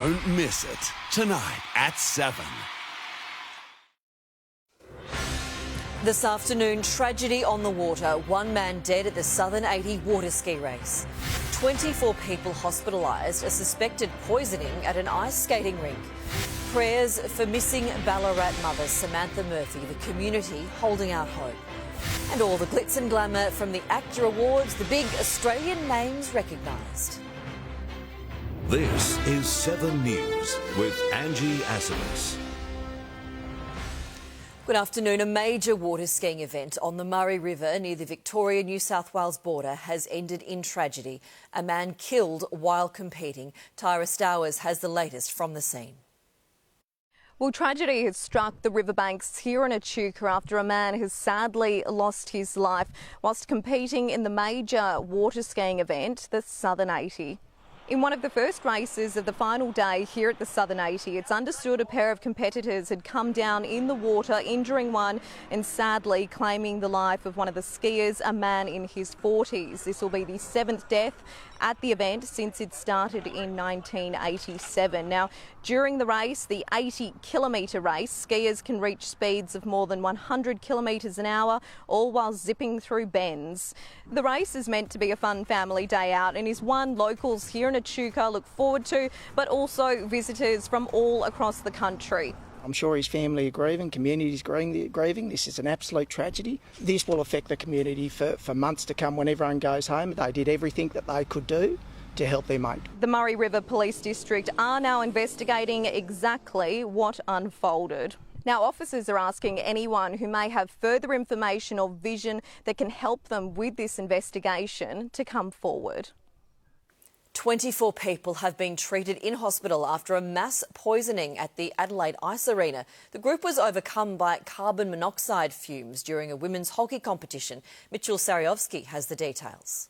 Don't miss it. Tonight at 7. This afternoon, tragedy on the water. One man dead at the Southern 80 water ski race. 24 people hospitalised, a suspected poisoning at an ice skating rink. Prayers for missing Ballarat mother Samantha Murphy, the community holding out hope. And all the glitz and glamour from the ACTA Awards, the big Australian names recognised. This is 7 News with Angie Asimus. Good afternoon. A major water skiing event on the Murray River near the Victoria-New South Wales border has ended in tragedy. A man killed while competing. Tyra Stowers has the latest from the scene. Well, tragedy has struck the riverbanks here in Echuca after a man has sadly lost his life whilst competing in the major water skiing event, the Southern 80. In one of the first races of the final day here at the Southern 80, it's understood a pair of competitors had come down in the water, injuring one and sadly claiming the life of one of the skiers, a man in his 40s. This will be the 7th death at the event since it started in 1987. Now, during the race, the 80-kilometre race, skiers can reach speeds of more than 100 kilometres an hour, all while zipping through bends. The race is meant to be a fun family day out and is one locals here in Echuca look forward to, but also visitors from all across the country. I'm sure his family are grieving, community's grieving. This is an absolute tragedy. This will affect the community for months to come when everyone goes home. They did everything that they could do to help their mate. The Murray River Police District are now investigating exactly what unfolded. Now, officers are asking anyone who may have further information or vision that can help them with this investigation to come forward. 24 people have been treated in hospital after a mass poisoning at the Adelaide Ice Arena. The group was overcome by carbon monoxide fumes during a women's hockey competition. Mitchell Sariovsky has the details.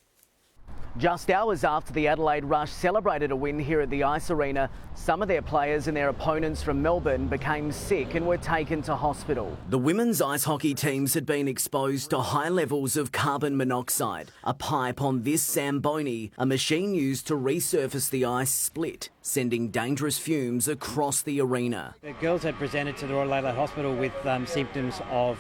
Just hours after the Adelaide Rush celebrated a win here at the Ice Arena, some of their players and their opponents from Melbourne became sick and were taken to hospital. The women's ice hockey teams had been exposed to high levels of carbon monoxide. A pipe on this Zamboni, a machine used to resurface the ice, split, sending dangerous fumes across the arena. The girls had presented to the Royal Adelaide Hospital with symptoms of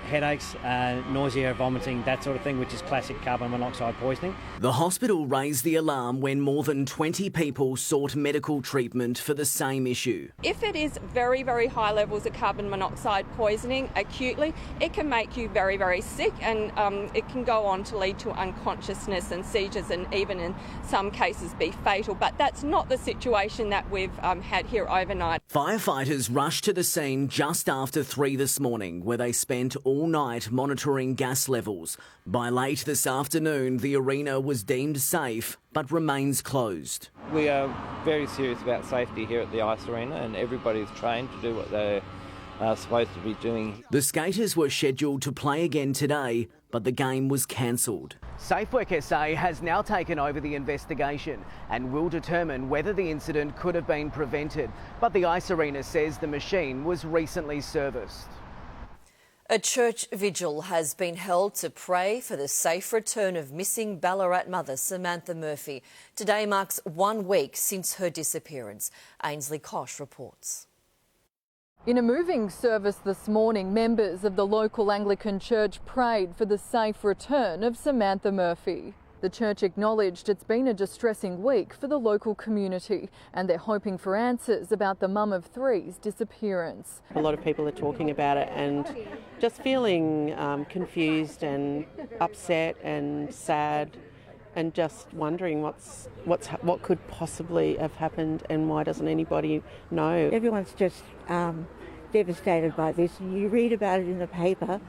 headaches, nausea, vomiting, that sort of thing, which is classic carbon monoxide poisoning. The hospital raised the alarm when more than 20 people sought medical treatment for the same issue. If it is very, very high levels of carbon monoxide poisoning acutely, it can make you very, very sick, and it can go on to lead to unconsciousness and seizures, and even in some cases be fatal. But that's not the situation that we've had here overnight. Firefighters rushed to the scene just after 3 this morning, where they spent all night monitoring gas levels. By late this afternoon, the arena was deemed safe but remains closed. We are very serious about safety here at the Ice Arena, and everybody's trained to do what they're supposed to be doing. The skaters were scheduled to play again today, but the game was cancelled. SafeWork SA has now taken over the investigation and will determine whether the incident could have been prevented. But the Ice Arena says the machine was recently serviced. A church vigil has been held to pray for the safe return of missing Ballarat mother Samantha Murphy. Today marks 1 week since her disappearance. Ainsley Kosh reports. In a moving service this morning, members of the local Anglican church prayed for the safe return of Samantha Murphy. The church acknowledged it's been a distressing week for the local community, and they're hoping for answers about the mum of three's disappearance. A lot of people are talking about it and just feeling confused and upset and sad, and just wondering what could possibly have happened and why doesn't anybody know. Everyone's just devastated by this. You read about it in the paper,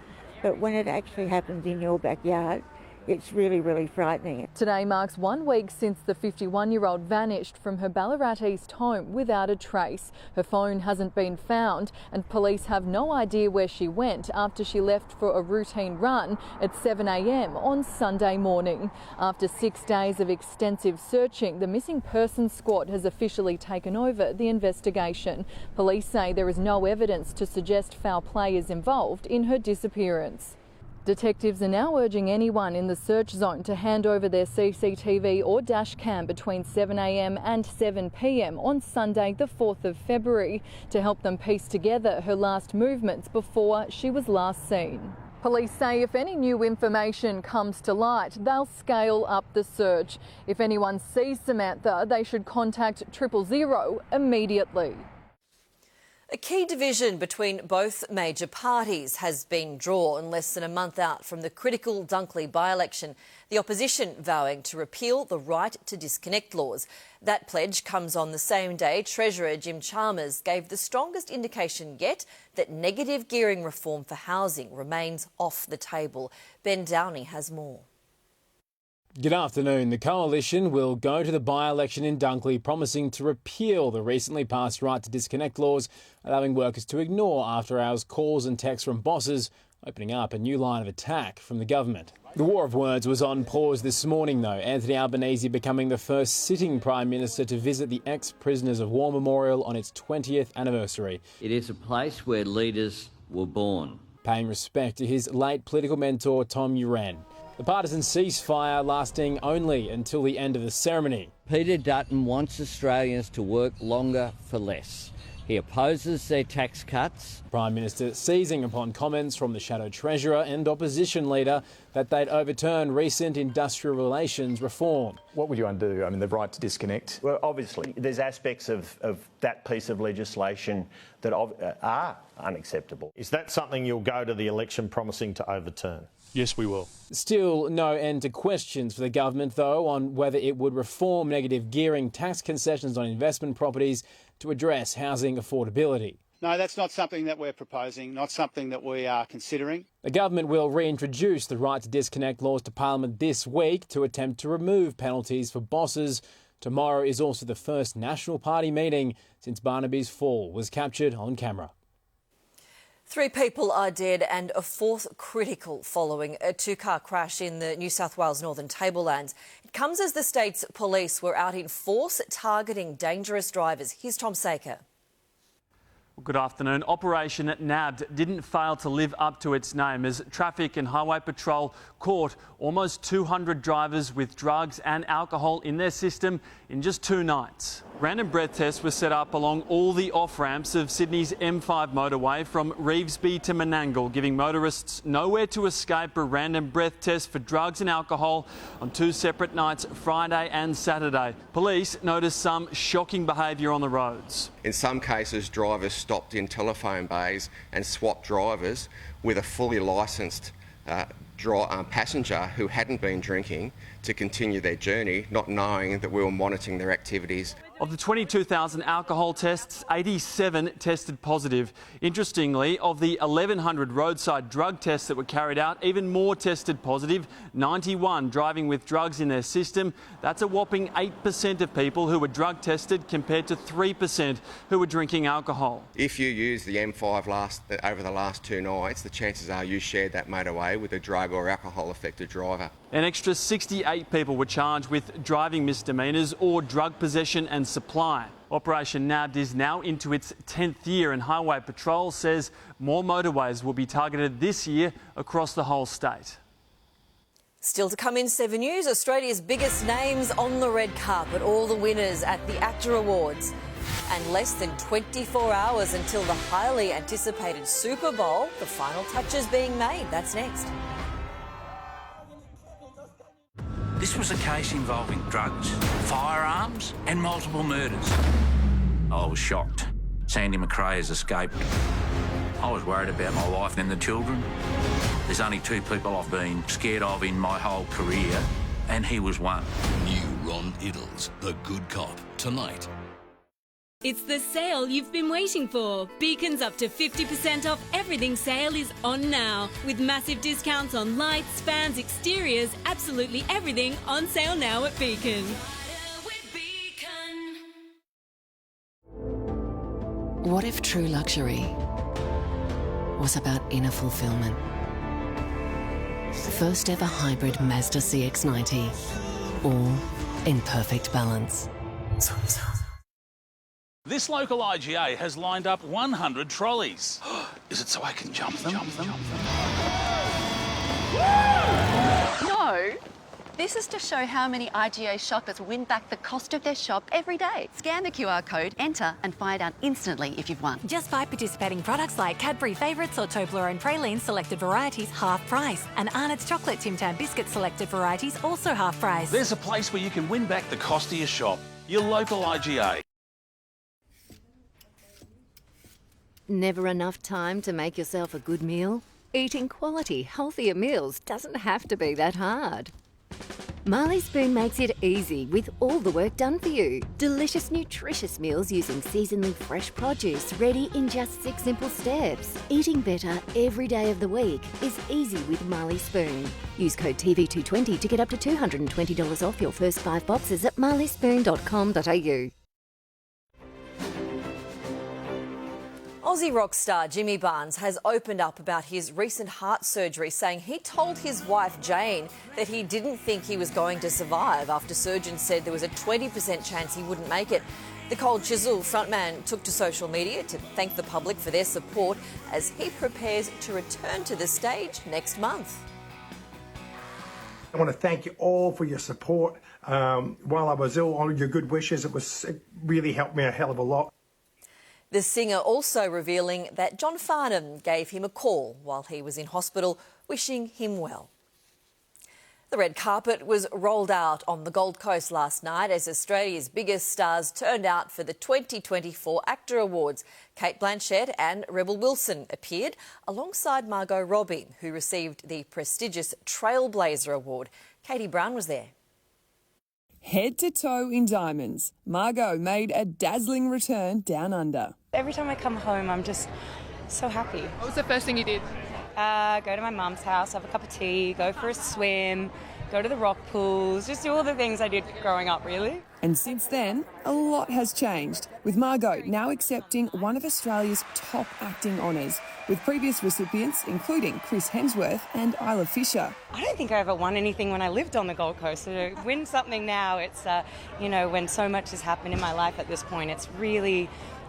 but when it actually happens in your backyard, it's really, really frightening. Today marks 1 week since the 51-year-old vanished from her Ballarat East home without a trace. Her phone hasn't been found and police have no idea where she went after she left for a routine run at 7 a.m. on Sunday morning. After 6 days of extensive searching, the Missing Persons Squad has officially taken over the investigation. Police say there is no evidence to suggest foul play is involved in her disappearance. Detectives are now urging anyone in the search zone to hand over their CCTV or dash cam between 7 a.m. and 7 p.m. on Sunday the 4th of February to help them piece together her last movements before she was last seen. Police say if any new information comes to light, they'll scale up the search. If anyone sees Samantha, they should contact 000 immediately. A key division between both major parties has been drawn less than a month out from the critical Dunkley by-election, the opposition vowing to repeal the right to disconnect laws. That pledge comes on the same day Treasurer Jim Chalmers gave the strongest indication yet that negative gearing reform for housing remains off the table. Ben Downey has more. Good afternoon. The Coalition will go to the by-election in Dunkley promising to repeal the recently passed right to disconnect laws, allowing workers to ignore after-hours calls and texts from bosses, opening up a new line of attack from the government. The war of words was on pause this morning, though. Anthony Albanese becoming the first sitting Prime Minister to visit the ex-prisoners of war memorial on its 20th anniversary. It is a place where leaders were born. Paying respect to his late political mentor, Tom Uran. The partisan ceasefire lasting only until the end of the ceremony. Peter Dutton wants Australians to work longer for less. He opposes their tax cuts. Prime Minister seizing upon comments from the Shadow Treasurer and opposition leader that they'd overturn recent industrial relations reform. What would you undo? I mean, the right to disconnect? Well, obviously, there's aspects of that piece of legislation that are unacceptable. Is that something you'll go to the election promising to overturn? Yes, we will. Still no end to questions for the government, though, on whether it would reform negative gearing tax concessions on investment properties to address housing affordability. No, that's not something that we're proposing, not something that we are considering. The government will reintroduce the right to disconnect laws to Parliament this week to attempt to remove penalties for bosses. Tomorrow is also the first National Party meeting since Barnaby's fall was captured on camera. 3 people are dead and a 4th critical following a 2-car crash in the New South Wales Northern Tablelands. It comes as the state's police were out in force targeting dangerous drivers. Here's Tom Saker. Good afternoon. Operation Nabbed didn't fail to live up to its name as Traffic and Highway Patrol caught almost 200 drivers with drugs and alcohol in their system in just 2 nights. Random breath tests were set up along all the off-ramps of Sydney's M5 motorway from Revesby to Menangle, giving motorists nowhere to escape a random breath test for drugs and alcohol on 2 separate nights, Friday and Saturday. Police noticed some shocking behaviour on the roads. In some cases, drivers stopped in telephone bays and swapped drivers with a fully licensed passenger who hadn't been drinking to continue their journey, not knowing that we were monitoring their activities. Of the 22,000 alcohol tests, 87 tested positive. Interestingly, of the 1,100 roadside drug tests that were carried out, even more tested positive, 91 driving with drugs in their system. That's a whopping 8% of people who were drug tested compared to 3% who were drinking alcohol. If you use the M5 over the last 2 nights, the chances are you shared that motorway with a drug or alcohol affected driver. An extra 68 people were charged with driving misdemeanours or drug possession and supply. Operation Nabbed is now into its 10th year and Highway Patrol says more motorways will be targeted this year across the whole state. Still to come in 7 News, Australia's biggest names on the red carpet, all the winners at the ACTA Awards. And less than 24 hours until the highly anticipated Super Bowl, the final touches being made. That's next. This was a case involving drugs, firearms and multiple murders. I was shocked. Sandy McRae has escaped. I was worried about my wife and the children. There's only 2 people I've been scared of in my whole career, and he was one. New Ron Iddles, the good cop, tonight. It's the sale you've been waiting for. Beacon's up to 50% off everything sale is on now. With massive discounts on lights, fans, exteriors, absolutely everything on sale now at Beacon. What if true luxury was about inner fulfillment? First ever hybrid Mazda CX-90, all in perfect balance. This local IGA has lined up 100 trolleys. Is it so I can jump them? No. This is to show how many IGA shoppers win back the cost of their shop every day. Scan the QR code, enter and find out instantly if you've won. Just buy participating products like Cadbury Favourites or Toblerone Praline selected varieties half price, and Arnott's Chocolate Tim Tam Biscuit selected varieties also half price. There's a place where you can win back the cost of your shop. Your local IGA. Never enough time to make yourself a good meal? Eating quality, healthier meals doesn't have to be that hard. Marley Spoon makes it easy with all the work done for you. Delicious, nutritious meals using seasonally fresh produce, ready in just 6 simple steps. Eating better every day of the week is easy with Marley Spoon. Use code TV220 to get up to $220 off your first 5 boxes at marleyspoon.com.au. Aussie rock star Jimmy Barnes has opened up about his recent heart surgery, saying he told his wife Jane that he didn't think he was going to survive after surgeons said there was a 20% chance he wouldn't make it. The Cold Chisel frontman took to social media to thank the public for their support as he prepares to return to the stage next month. I want to thank you all for your support. While I was ill, all your good wishes, it really helped me a hell of a lot. The singer also revealing that John Farnham gave him a call while he was in hospital, wishing him well. The red carpet was rolled out on the Gold Coast last night as Australia's biggest stars turned out for the 2024 ACTA Awards. Kate Blanchett and Rebel Wilson appeared alongside Margot Robbie, who received the prestigious Trailblazer Award. Katie Brown was there. Head to toe in diamonds, Margot made a dazzling return down under. Every time I come home, I'm just so happy. What was the first thing you did? Go to my mum's house, have a cup of tea, go for a swim, go to the rock pools, just do all the things I did growing up, really. And since then, a lot has changed, with Margot now accepting one of Australia's top acting honours, with previous recipients including Chris Hemsworth and Isla Fisher. I don't think I ever won anything when I lived on the Gold Coast. So to win something now, it's, when so much has happened in my life at this point, it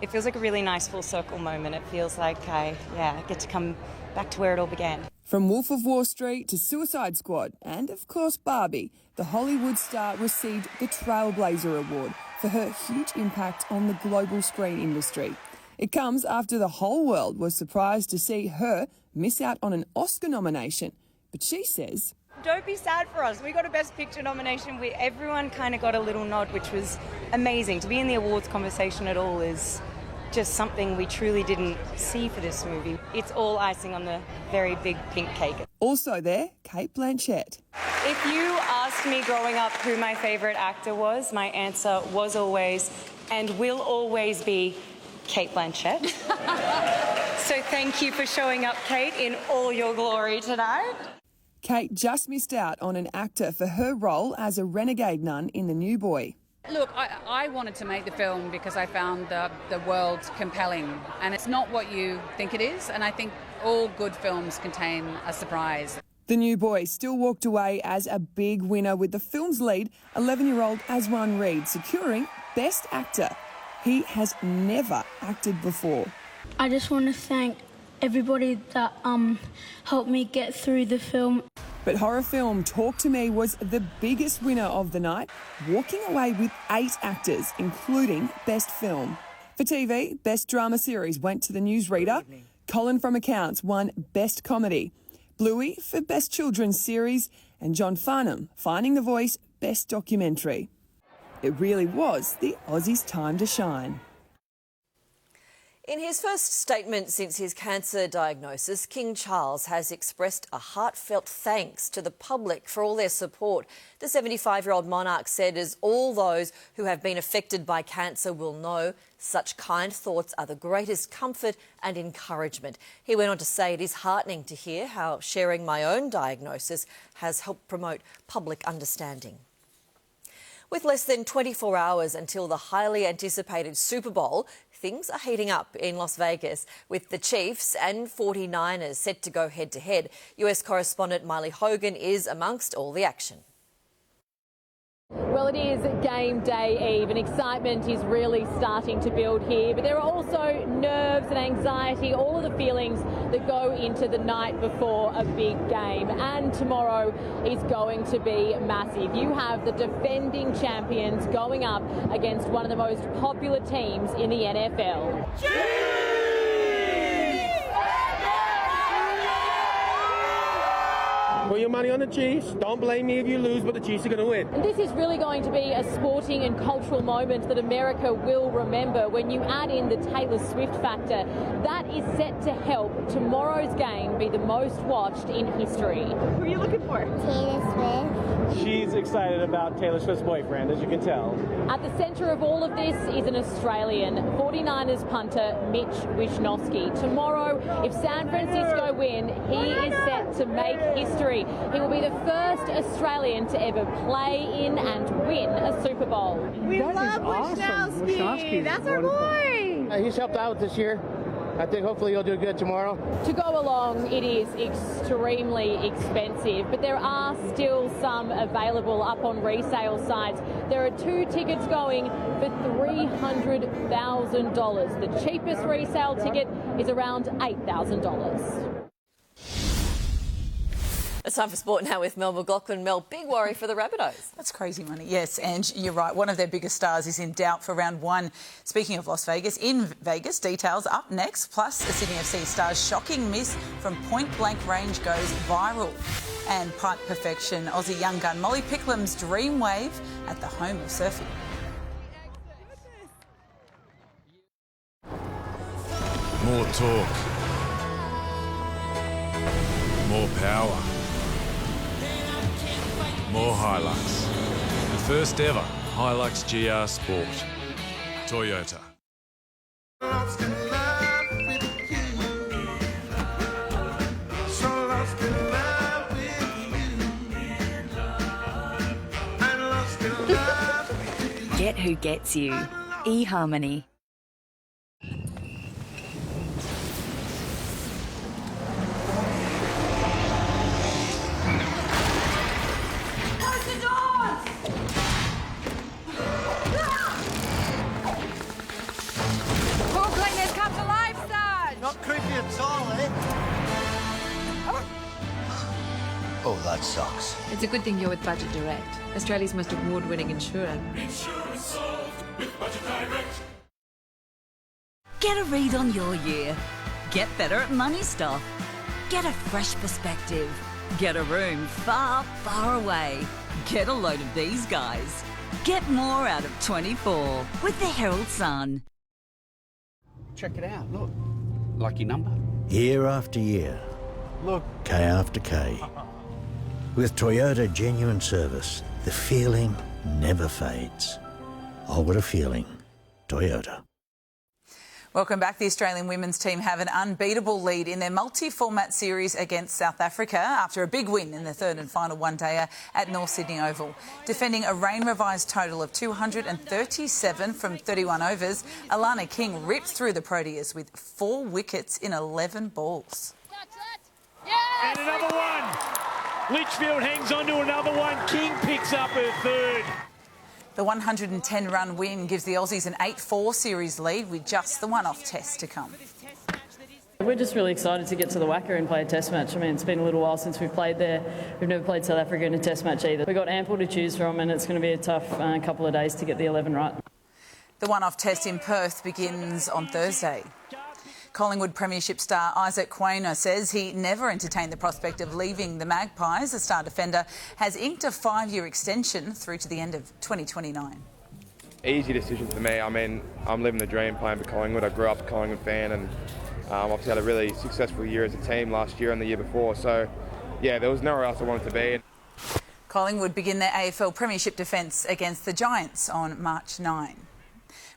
feels like a really nice full circle moment. It feels like I get to come back to where it all began. From Wolf of Wall Street to Suicide Squad and, of course, Barbie, the Hollywood star received the Trailblazer Award for her huge impact on the global screen industry. It comes after the whole world was surprised to see her miss out on an Oscar nomination. But she says, don't be sad for us. We got a Best Picture nomination. Everyone kind of got a little nod, which was amazing. To be in the awards conversation at all is just something we truly didn't see for this movie. It's all icing on the very big pink cake. Also there, Kate Blanchett. If you asked me growing up who my favourite actor was, my answer was always and will always be Kate Blanchett. So thank you for showing up, Kate, in all your glory tonight. Kate just missed out on an actor for her role as a renegade nun in The New Boy. Look, I wanted to make the film because I found the world compelling, and it's not what you think it is, and I think all good films contain a surprise. The New Boy still walked away as a big winner, with the film's lead, 11-year-old Aswan Reid, securing Best Actor. He has never acted before. I just want to thank everybody that helped me get through the film. But horror film Talk to Me was the biggest winner of the night, walking away with 8 actors, including Best Film. For TV, Best Drama Series went to The Newsreader. Colin from Accounts won Best Comedy. Bluey for Best Children's Series, and John Farnham, Finding the Voice, Best Documentary. It really was the Aussies' time to shine. In his first statement since his cancer diagnosis, King Charles has expressed a heartfelt thanks to the public for all their support. The 75-year-old monarch said, as all those who have been affected by cancer will know, such kind thoughts are the greatest comfort and encouragement. He went on to say it is heartening to hear how sharing my own diagnosis has helped promote public understanding. With less than 24 hours until the highly anticipated Super Bowl, things are heating up in Las Vegas, with the Chiefs and 49ers set to go head-to-head. US correspondent Miley Hogan is amongst all the action. Well, it is game day eve and excitement is really starting to build here, but there are also nerves and anxiety, all of the feelings that go into the night before a big game. And tomorrow is going to be massive. You have the defending champions going up against one of the most popular teams in the NFL. Put your money on the Chiefs. Don't blame me if you lose, but the Chiefs are going to win. And this is really going to be a sporting and cultural moment that America will remember. When you add in the Taylor Swift factor, that is set to help tomorrow's game be the most watched in history. Who are you looking for? Taylor Swift. She's excited about Taylor Swift's boyfriend, as you can tell. At the centre of all of this is an Australian, 49ers punter Mitch Wishnowsky. Tomorrow, if San Francisco win, he is set to make history. He will be the first Australian to ever play in and win a Super Bowl. We love Wishnowsky. That's our boy. He's helped out this year. I think hopefully he'll do good tomorrow. To go along, it is extremely expensive, but there are still some available up on resale sites. There are 2 tickets going for $300,000. The cheapest resale ticket is around $8,000. It's time for sport now with Mel McLaughlin. Mel, big worry for the Rabbitohs. That's crazy money. Yes, Angie, you're right. One of their biggest stars is in doubt for round 1. Speaking of Las Vegas, in Vegas, details up next. Plus, a Sydney FC star's shocking miss from point-blank range goes viral. And pipe perfection, Aussie young gun Molly Picklam's dream wave at the home of surfing. More talk. More power. More Hilux. The first ever Hilux GR Sport. Toyota. Get who gets you. eHarmony. Not creepy at all, eh? Oh, that sucks. It's a good thing you're with Budget Direct, Australia's most award-winning insurer. Insurance solved with Budget Direct. Get a read on your year. Get better at money stuff. Get a fresh perspective. Get a room far, far away. Get a load of these guys. Get more out of 24 with the Herald Sun. Check it out, look. Lucky number. Year after year. Look. K after K. With Toyota Genuine Service, the feeling never fades. Oh, what a feeling. Toyota. Welcome back. The Australian women's team have an unbeatable lead in their multi-format series against South Africa after a big win in the third and final one-dayer at North Sydney Oval. Defending a rain-revised total of 237 from 31 overs, Alana King ripped through the Proteas with 4 wickets in 11 balls. And another one. Litchfield hangs on to another one. King picks up her third. The 110-run win gives the Aussies an 8-4 series lead with just the one-off test to come. We're just really excited to get to the Wacker and play a test match. I mean, it's been a little while since we've played there. We've never played South Africa in a test match either. We've got ample to choose from and it's going to be a tough couple of days to get the 11 right. The one-off test in Perth begins on Thursday. Collingwood Premiership star Isaac Quainer says he never entertained the prospect of leaving the Magpies. The star defender has inked a 5-year extension through to the end of 2029. Easy decision for me. I mean, I'm living the dream playing for Collingwood. I grew up a Collingwood fan and obviously had a really successful year as a team last year and the year before. So, yeah, there was nowhere else I wanted to be. Collingwood begin their AFL Premiership defence against the Giants on March 9.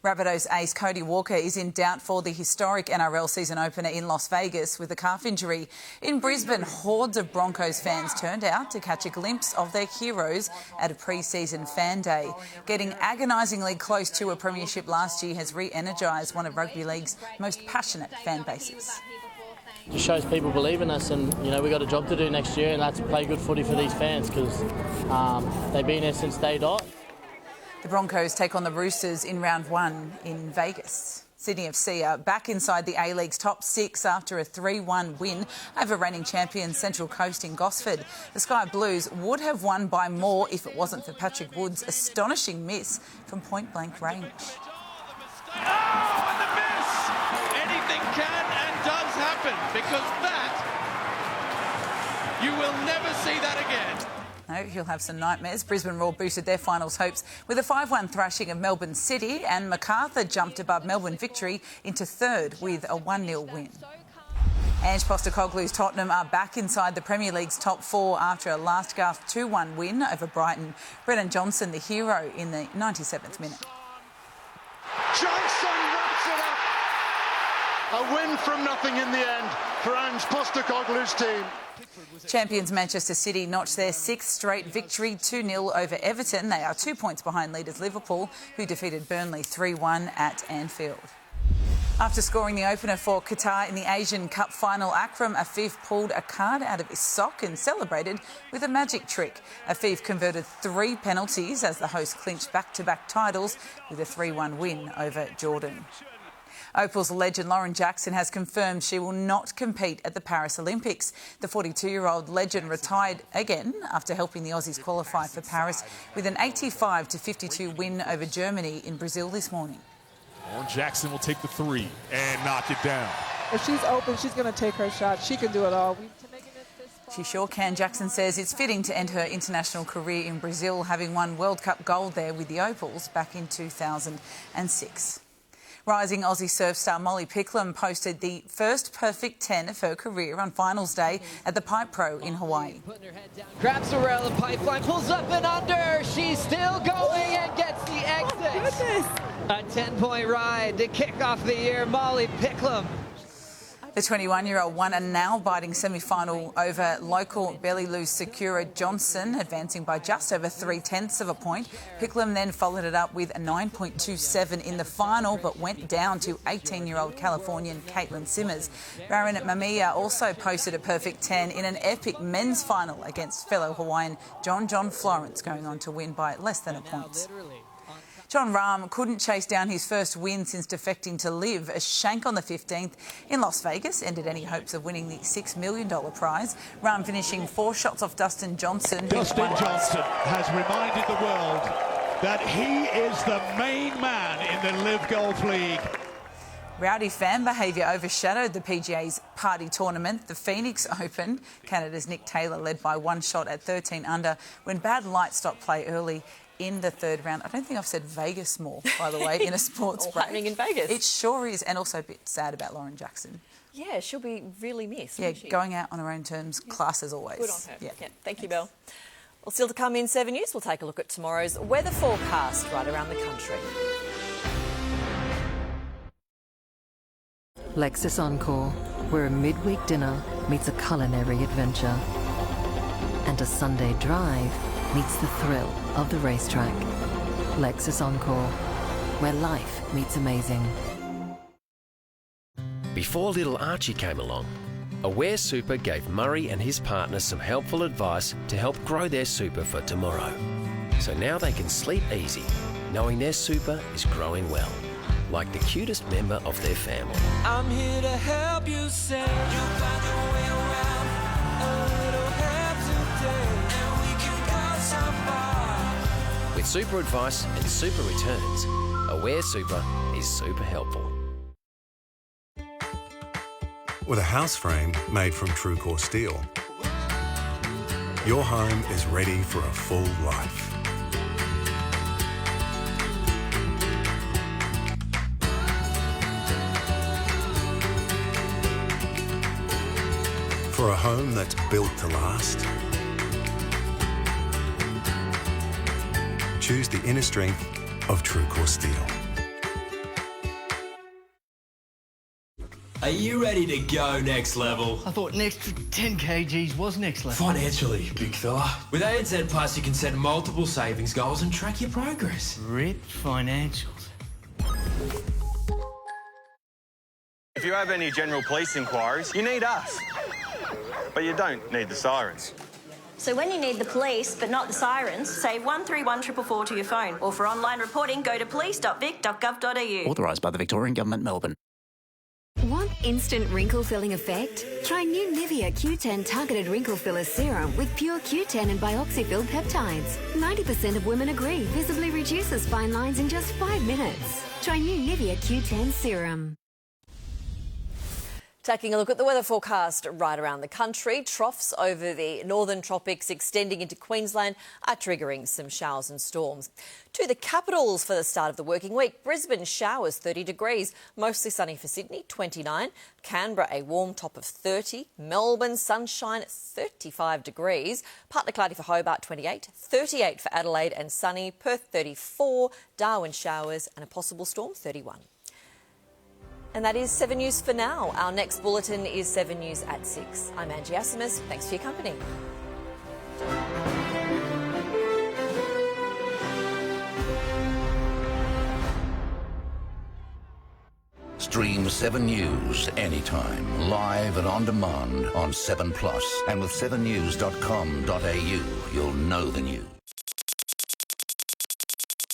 Rabbitohs ace Cody Walker is in doubt for the historic NRL season opener in Las Vegas with a calf injury. In Brisbane, hordes of Broncos fans turned out to catch a glimpse of their heroes at a pre-season fan day. Getting agonisingly close to a premiership last year has re-energised one of rugby league's most passionate fan bases. It just shows people believe in us, and you know we've got a job to do next year, and that's play good footy for these fans because they've been there since day dot. The Broncos take on the Roosters in round 1 in Vegas. Sydney FC are back inside the A-League's top 6 after a 3-1 win over reigning champions Central Coast in Gosford. The Sky Blues would have won by more if it wasn't for Patrick Wood's astonishing miss from point-blank range. Oh, and the miss! Anything can and does happen, because that, you will never see that again. No, he'll have some nightmares. Brisbane Roar boosted their finals hopes with a 5-1 thrashing of Melbourne City, and Macarthur jumped above Melbourne Victory into third with a 1-0 win. Ange Postecoglou's Tottenham are back inside the Premier League's top 4 after a last-gasp 2-1 win over Brighton. Brennan Johnson, the hero, in the 97th minute. Johnson wraps it up. A win from nothing in the end for Ange Postecoglou's team. Champions Manchester City notched their 6th straight victory, 2-0 over Everton. They are 2 points behind leaders Liverpool, who defeated Burnley 3-1 at Anfield. After scoring the opener for Qatar in the Asian Cup final, Akram Afif pulled a card out of his sock and celebrated with a magic trick. Afif converted 3 penalties as the host clinched back-to-back titles with a 3-1 win over Jordan. Opal's legend Lauren Jackson has confirmed she will not compete at the Paris Olympics. The 42-year-old legend retired again after helping the Aussies qualify for Paris with an 85-52 win over Germany in Brazil this morning. Lauren Jackson will take the 3 and knock it down. If she's open, she's going to take her shot. She can do it all. She sure can. Jackson says it's fitting to end her international career in Brazil, having won World Cup gold there with the Opals back in 2006. Rising Aussie surf star Molly Picklum posted the first perfect 10 of her career on finals day at the Pipe Pro in Hawaii. Grabs the rail of pipeline, pulls up and under. She's still going and gets the exit. A 10-point ride to kick off the year, Molly Picklum. The 21-year-old won a nail-biting semi-final over local Belly-Lou Sakura Johnson, advancing by just over 0.3 of a point. Picklum then followed it up with a 9.27 in the final, but went down to 18-year-old Californian Caitlin Simmers. Baron Mamiya also posted a perfect 10 in an epic men's final against fellow Hawaiian John Florence, going on to win by less than a point. John Rahm couldn't chase down his first win since defecting to LIV. A shank on the 15th in Las Vegas ended any hopes of winning the $6 million prize. Rahm finishing 4 shots off Dustin Johnson. Dustin Johnson has reminded the world that he is the main man in the LIV Golf League. Rowdy fan behaviour overshadowed the PGA's party tournament. The Phoenix Open, Canada's Nick Taylor led by 1 shot at 13 under when bad light stopped play early in the 3rd round. I don't think I've said Vegas more, by the way, in a sports break. Happening in Vegas. It sure is, and also a bit sad about Lauren Jackson. Yeah, she'll be really missed. Yeah, going out on her own terms, class as always. Good on her. Yeah. Thank you, Belle. Well, still to come in 7 News, we'll take a look at tomorrow's weather forecast right around the country. Lexus Encore, where a midweek dinner meets a culinary adventure and a Sunday drive meets the thrill of the racetrack. Lexus Encore, where life meets amazing. Before little Archie came along, Aware Super gave Murray and his partner some helpful advice to help grow their super for tomorrow. So now they can sleep easy, knowing their super is growing well, like the cutest member of their family. I'm here to help you say you'll find your way around a little help today, and we can go so far. With super advice and super returns, Aware Super is super helpful. With a house frame made from TrueCore steel, your home is ready for a full life. For a home that's built to last, choose the inner strength of TrueCore steel. Are you ready to go next level? I thought next 10 kgs was next level. Financially, big fella. With ANZ Plus, you can set multiple savings goals and track your progress. RIP Financials. If you have any general police inquiries, you need us. But you don't need the sirens. So when you need the police, but not the sirens, say 131 444 to your phone. Or for online reporting, go to police.vic.gov.au. Authorised by the Victorian Government, Melbourne. Want instant wrinkle-filling effect? Try new Nivea Q10 Targeted Wrinkle Filler Serum with pure Q10 and bioxy-filled peptides. 90% of women agree visibly reduces fine lines in just 5 minutes. Try new Nivea Q10 Serum. Taking a look at the weather forecast right around the country, troughs over the northern tropics extending into Queensland are triggering some showers and storms. To the capitals for the start of the working week, Brisbane showers 30 degrees, mostly sunny for Sydney 29, Canberra a warm top of 30, Melbourne sunshine 35 degrees, partly cloudy for Hobart 28, 38 for Adelaide and sunny, Perth 34, Darwin showers and a possible storm 31. And that is 7 News for now. Our next bulletin is 7 News at 6. I'm Angie Asimus. Thanks for your company. Stream 7 News anytime, live and on demand on 7plus. And with 7news.com.au, you'll know the news.